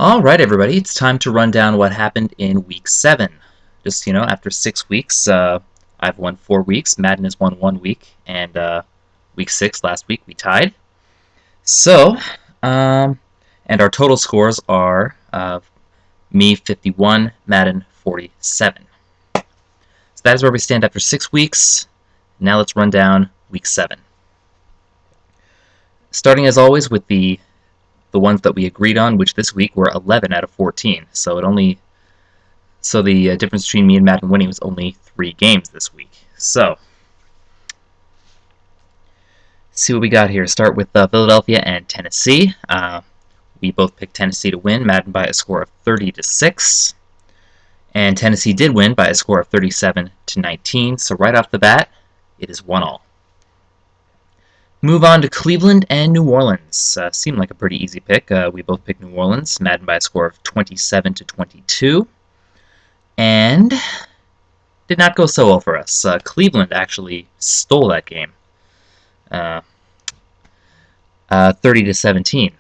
Alright, everybody, it's time to run down what happened in Week 7. Just, after 6 weeks, I've won 4 weeks, Madden has won 1 week, and Week 6 last week we tied. So, and our total scores are me 51, Madden 47. So that is where we stand after 6 weeks. Now let's run down Week 7. Starting as always with the ones that we agreed on, which this week were 11 out of 14. So the difference between me and Madden winning was only 3 games this week. So, let's see what we got here. Start with Philadelphia and Tennessee. We both picked Tennessee to win, Madden by a score of 30-6. And Tennessee did win by a score of 37-19. So right off the bat, it is 1-1. Move on to Cleveland and New Orleans. Seemed like a pretty easy pick. We both picked New Orleans, Madden by a score of 27-22. And did not go so well for us. Cleveland actually stole that game. 30-17.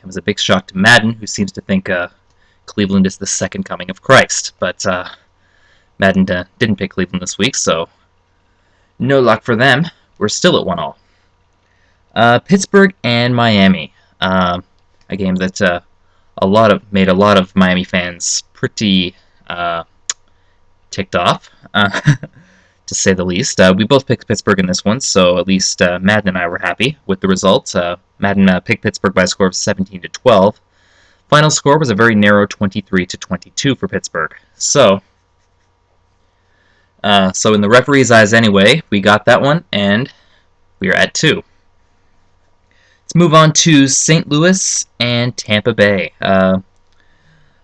Comes a big shock to Madden, who seems to think Cleveland is the second coming of Christ. But Madden didn't pick Cleveland this week, so no luck for them. We're still at 1-1. Pittsburgh and Miami, a game that made a lot of Miami fans pretty ticked off, to say the least. We both picked Pittsburgh in this one, so at least Madden and I were happy with the result. Madden picked Pittsburgh by a score of 17-12. Final score was a very narrow 23-22 for Pittsburgh. So in the referee's eyes anyway, we got that one, and we are at 2. Let's move on to St. Louis and Tampa Bay. I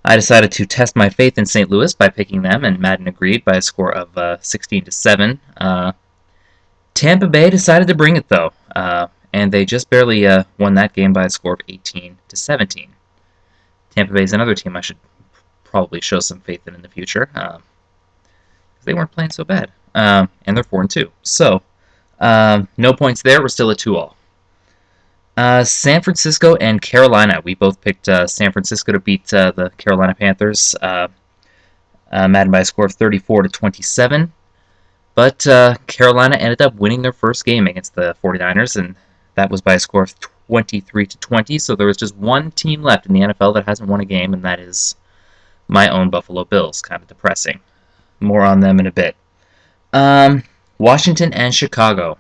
decided to test my faith in St. Louis by picking them, and Madden agreed by a score of 16-7. Tampa Bay decided to bring it, though, and they just barely won that game by a score of 18-17. Tampa Bay is another team I should probably show some faith in the future, because they weren't playing so bad, and they're 4-2. So, no points there. We're still at 2-2. San Francisco and Carolina. We both picked San Francisco to beat the Carolina Panthers, Madden by a score of 34-27. But Carolina ended up winning their first game against the 49ers, and that was by a score of 23-20. So there was just one team left in the NFL that hasn't won a game, and that is my own Buffalo Bills. Kind of depressing. More on them in a bit. Washington and Chicago.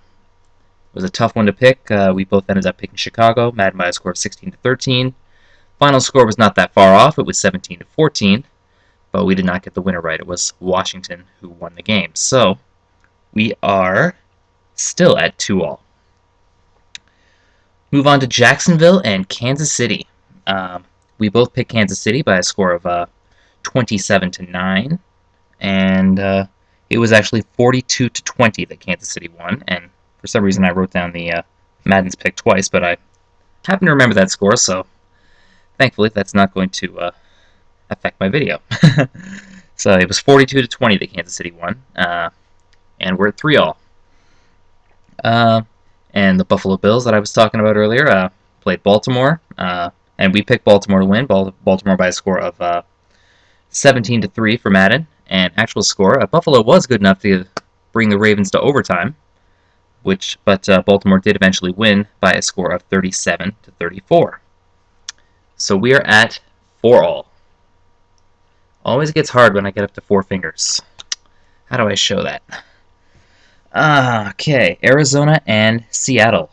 It was a tough one to pick. We both ended up picking Chicago, Madden by a score of 16-13. Final score was not that far off. It was 17-14, but we did not get the winner right. It was Washington who won the game. So we are still at 2-2. Move on to Jacksonville and Kansas City. We both picked Kansas City by a score of 27-9, and it was actually 42-20 that Kansas City won. And for some reason, I wrote down the Madden's pick twice, but I happen to remember that score, so thankfully that's not going to affect my video. So it was 42-20 that Kansas City won, and we're at 3-3. And the Buffalo Bills that I was talking about earlier played Baltimore, and we picked Baltimore to win. Baltimore by a score of 17-3 for Madden, and actual score, Buffalo was good enough to bring the Ravens to overtime. But Baltimore did eventually win by a score of 37-34. So we are at 4-4. Always gets hard when I get up to 4 fingers. How do I show that? Okay, Arizona and Seattle.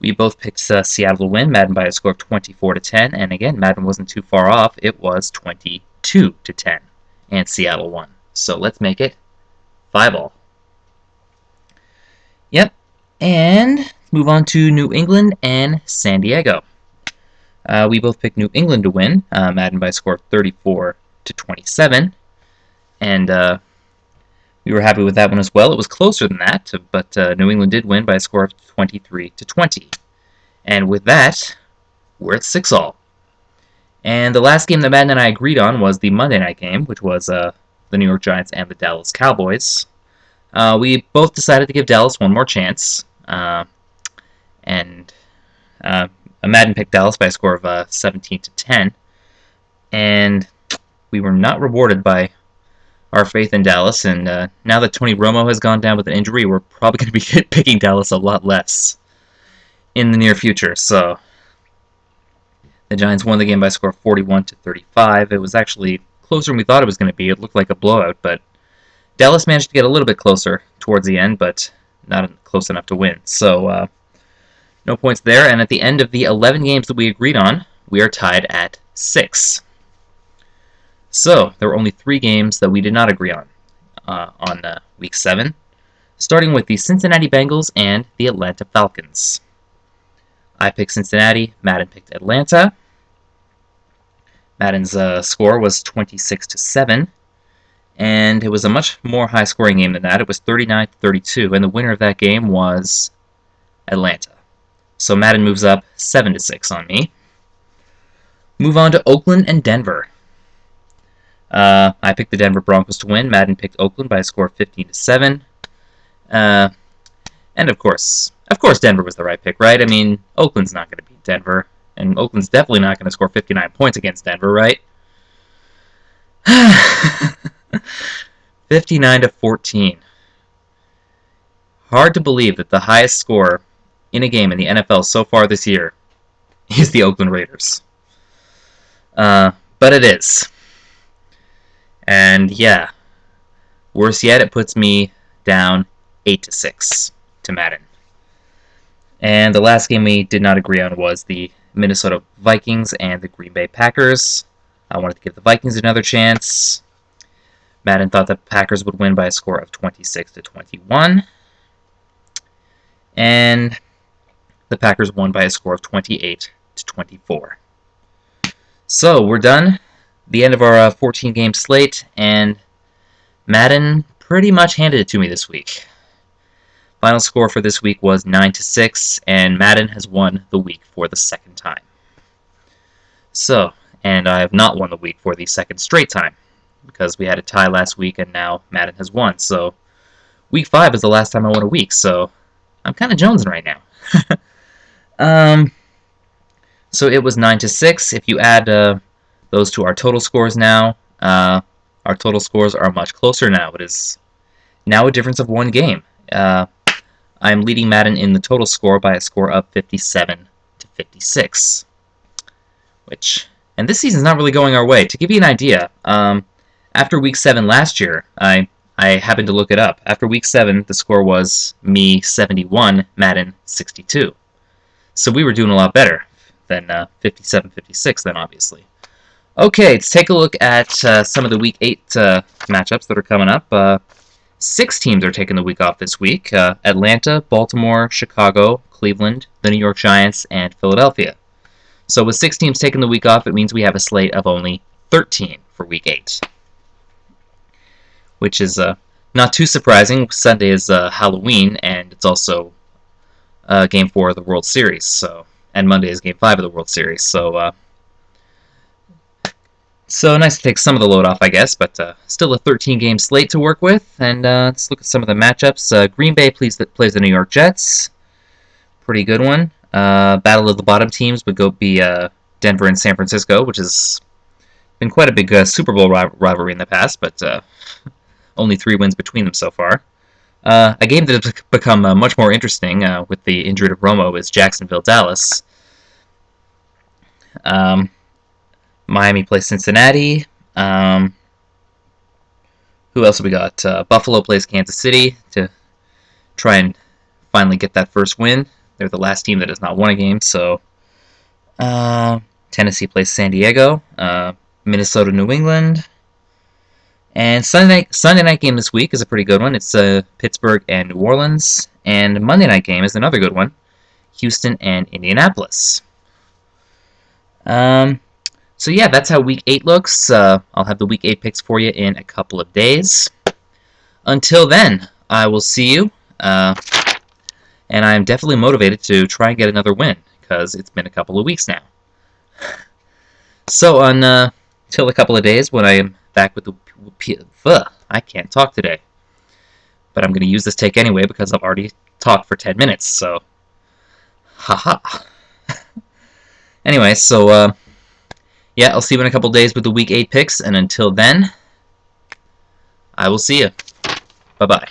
We both picked Seattle to win, Madden by a score of 24-10, and again, Madden wasn't too far off. It was 22-10, and Seattle won. So let's make it 5-5. Yep, and move on to New England and San Diego. We both picked New England to win, Madden by a score of 34-27, and we were happy with that one as well. It was closer than that, but New England did win by a score of 23-20. And with that, we're at 6-6. And the last game that Madden and I agreed on was the Monday night game, which was the New York Giants and the Dallas Cowboys. We both decided to give Dallas one more chance, and Madden picked Dallas by a score of 17-10. and we were not rewarded by our faith in Dallas, and now that Tony Romo has gone down with an injury, we're probably going to be picking Dallas a lot less in the near future. So the Giants won the game by a score of 41-35. It was actually closer than we thought it was going to be. It looked like a blowout, but Dallas managed to get a little bit closer towards the end, but not close enough to win. So no points there, and at the end of the 11 games that we agreed on, we are tied at 6. So there were only 3 games that we did not agree on Week 7, starting with the Cincinnati Bengals and the Atlanta Falcons. I picked Cincinnati, Madden picked Atlanta. Madden's score was 26-7, and it was a much more high-scoring game than that. It was 39-32, and the winner of that game was Atlanta. So Madden moves up 7-6 on me. Move on to Oakland and Denver. I picked the Denver Broncos to win. Madden picked Oakland by a score of 15-7. And of course Denver was the right pick, right? I mean, Oakland's not going to beat Denver, and Oakland's definitely not going to score 59 points against Denver, right? 59-14. Hard to believe that the highest score in a game in the NFL so far this year is the Oakland Raiders. But it is. And yeah, worse yet, it puts me down 8-6 to Madden. And the last game we did not agree on was the Minnesota Vikings and the Green Bay Packers. I wanted to give the Vikings another chance. Madden thought the Packers would win by a score of 26-21. And the Packers won by a score of 28-24. So we're done. The end of our 14-game slate, and Madden pretty much handed it to me this week. Final score for this week was 9-6, and Madden has won the week for the second time. So, and I have not won the week for the second straight time, because we had a tie last week, and now Madden has won. So, week 5 is the last time I won a week, so I'm kind of jonesing right now. So it was 9-6. If you add those to our total scores now, our total scores are much closer now. It is now a difference of 1 game. I'm leading Madden in the total score by a score of 57-56. And this season's not really going our way. To give you an idea, after Week 7 last year, I happened to look it up. After Week 7, the score was me 71, Madden 62. So we were doing a lot better than 57-56 then, obviously. Okay, let's take a look at some of the Week 8 matchups that are coming up. 6 teams are taking the week off this week. Atlanta, Baltimore, Chicago, Cleveland, the New York Giants, and Philadelphia. So with 6 teams taking the week off, it means we have a slate of only 13 for Week 8. Which is not too surprising. Sunday is Halloween, and it's also Game 4 of the World Series, and Monday is Game 5 of the World Series. So nice to take some of the load off, I guess, but still a 13-game slate to work with. And let's look at some of the matchups. Green Bay plays the New York Jets. Pretty good one. Battle of the bottom teams would be Denver and San Francisco, which has been quite a big Super Bowl rivalry in the past, but only 3 wins between them so far. A game that has become much more interesting with the injury to Romo is Jacksonville-Dallas. Miami plays Cincinnati. Who else have we got? Buffalo plays Kansas City to try and finally get that first win. They're the last team that has not won a game. So Tennessee plays San Diego. Minnesota, New England. And Sunday night game this week is a pretty good one. It's Pittsburgh and New Orleans. And Monday night game is another good one. Houston and Indianapolis. So yeah, that's how Week 8 looks. I'll have the Week 8 picks for you in a couple of days. Until then, I will see you. And I'm definitely motivated to try and get another win, because it's been a couple of weeks now. So until a couple of days when I am back with the... I can't talk today. But I'm going to use this take anyway because I've already talked for 10 minutes, so... Haha. Anyway, so yeah, I'll see you in a couple days with the Week 8 picks, and until then, I will see you. Bye-bye.